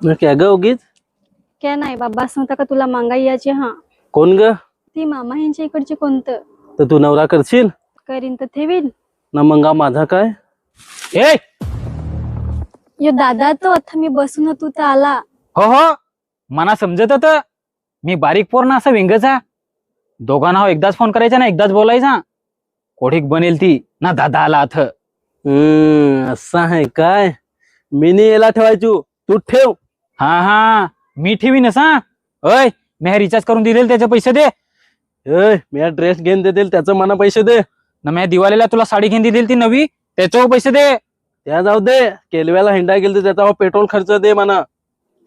क्या ग उगीच? काय नाही बाबा सांगता का तुला मांगाई याची हा कोण ग? ती मामा यांच्या इकडची कोणतं तर तू नवरा करशील करीन तर ठेवीन ना मंगा माझा काय? ए यो दादा तो आता मी बसून होतो तर आला. हो हो मना समजत होत. मी बारीक पोर ना असं विंगचा. दोघांना एकदाच फोन करायचा ना एकदाच बोलायचा. कोठीक बनेल ती ना दादा आला अथ. असं आहे काय? मी नाही याला ठेवायचो, तू ठेव. हा हा मी ठेवीन असा. अय मी रिचार्ज करून दिलेल त्याचे पैसे दे. मी ड्रेस घेऊन देतील त्याचं मला पैसे दे. ना मी दिवाळीला तुला साडी घेऊन दिली ती नवी त्याच्यावर पैसे दे. त्या जाऊ दे. केलव्याला हिंडा गेल तर त्याचा पेट्रोल खर्च दे म्हणा.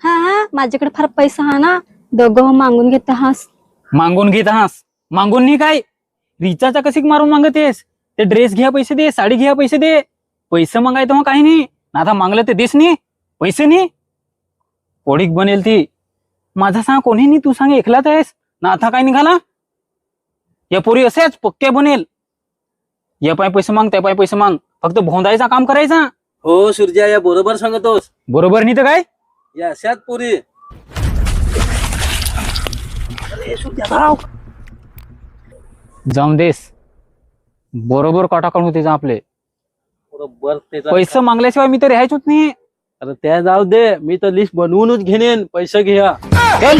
हा हा माझ्याकडे फार पैसा हा ना दोघं मागून घेत हास. मागून घेत हास मागून नाही काय रिचार्ज कशी मारून मागतेस. ते ड्रेस घ्या पैसे दे साडी घ्या पैसे दे. पैसे मागाय तर मग काही नाही ना आता मागलं ते देस नाही पैसे नाही. पोडीक बनेल ती माझा सांग कोणी नाही तू सांग एकलाच आहेस ना आता काय निघाला. या पोरी असेच पक्के बनेल. या पाय पैसे माग त्या पाय पैसे माग फक्त भोंदायचा काम करायचा. हो सूर्या या बरोबर सांगतोस. बरोबर नाही तर काय. या अशात पुरी जाऊन देस बरोबर काटाकण होते जा आपले. बरोबर पैसे मागल्याशिवाय मी तर राहायचोच नाही. अरे त्या जाऊ दे. मी तर लिस्ट बनवूनच घेणेन पैसे घ्या. चल